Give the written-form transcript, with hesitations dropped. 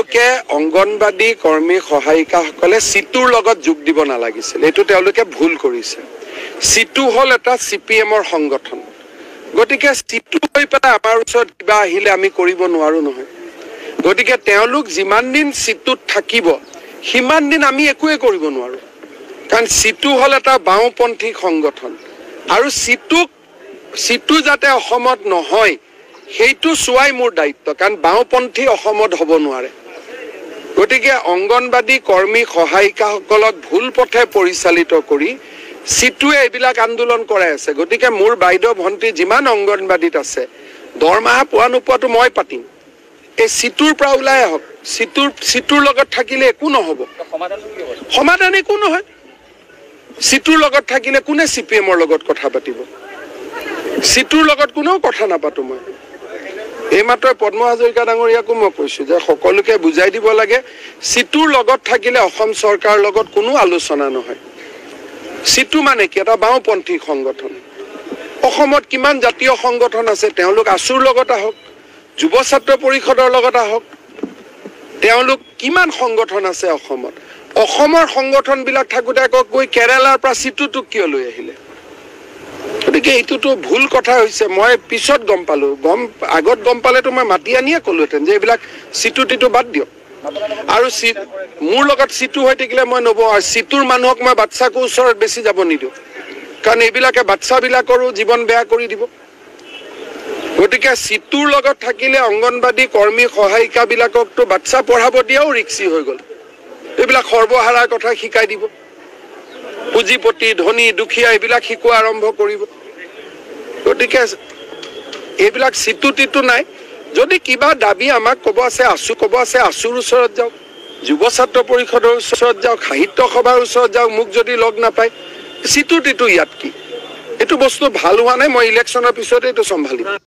তেওঁলোকে অংগনবাদী কৰ্মী সহায়িকাসকলে সিটুৰ লগত যোগ দিব নালাগিছিল। এইটো তেওঁলোকে ভুল কৰিছে। সিটু হল এটা CPMৰ সংগঠন। গতিকে সিটু হৈ পেলাই আমাৰ ওচৰত কিবা আহিলে আমি কৰিব নোৱাৰো নহয়। গতিকে তেওঁলোক যিমান দিন সিটুত থাকিব সিমান দিন আমি একোৱে কৰিব নোৱাৰো। কাৰণ সিটু হল এটা বাওঁপন্থী সংগঠন আৰু সিটু যাতে অসমত নহয় সেইটো চোৱাই মোৰ দায়িত্ব। কাৰণ বাওঁপন্থী অসমত হ'ব নোৱাৰে। গতিকে অংগনবাদী কৰ্মী সহায়িকাসকলক ভুল পথে পৰিচালিত কৰি সিটুৱে এইবিলাক আন্দোলন কৰাই আছে। গতিকে মোৰ বাইদেউ ভণ্টি যিমান অংগনবাদীত আছে দৰমহা পোৱা নোপোৱাটো মই পাতিম। এই সিটুৰ পৰা ওলাই আহক। সিটুৰ লগত থাকিলে একো নহ'ব। সমাধান একো নহয়। সিটুৰ লগত থাকিলে কোনে CPMৰ লগত কথা পাতিব? সিটুৰ লগত কোনেও কথা নাপাতো মই। এইমাত্ৰ পদ্ম হাজৰিকা ডাঙৰীয়াকো মই কৈছো যে সকলোকে বুজাই দিব লাগে সিটুৰ লগত থাকিলে অসম চৰকাৰৰ লগত কোনো আলোচনা নহয়। সিটু মানে কি? এটা বাওঁপন্থী সংগঠন। অসমত কিমান জাতীয় সংগঠন আছে, তেওঁলোক আছুৰ লগত আহক, যুৱ ছাত্ৰ পৰিষদৰ লগত আহক। তেওঁলোক কিমান সংগঠন আছে অসমত। অসমৰ সংগঠনবিলাক থাকোতে আকৌ গৈ কেৰালাৰ পৰা সিটুটোক কিয় লৈ আহিলে? গতিকে এইটোতো ভুল কথা হৈছে। মই পিছত গম পালো। আগত গম পালেতো মই মাতি আনিয়ে ক'লোহেঁতেন যে এইবিলাক সিটু টিটু বাদ দিয়ক। আৰু মোৰ লগত সিটু হৈ থাকিলে মই নব সিটুৰ মানুহক মই বাচ্চাকো ওচৰত বেছি যাব নিদিওঁ। কাৰণ এইবিলাকে বাচ্চাবিলাকৰো জীৱন বেয়া কৰি দিব। গতিকে সিটুৰ লগত থাকিলে অংগনবাদী কৰ্মী সহায়িকাবিলাককতো বাচ্চা পঢ়াব দিয়াও ৰিক্সি হৈ গ'ল। এইবিলাক সৰ্বহাৰাৰ কথা শিকাই দিব। পুঁজিপতি ধনী দুখীয়া এইবিলাক শিকোৱা আৰম্ভ কৰিব। গতিকে এইবিলাক সিটু টিটু নাই। যদি কিবা দাবী আমাক ক'ব আছে ক'ব আছে আছুৰ ওচৰত যাওক, যুৱ ছাত্ৰ পৰিষদৰ ওচৰত যাওক, সাহিত্য সভাৰ ওচৰত যাওক। মোক যদি লগ নাপায় সিটু টিটু ইয়াত কি? এইটো বস্তু ভাল হোৱা নাই। মই ইলেকশ্যনৰ পিছতে এইটো চম্ভালিম।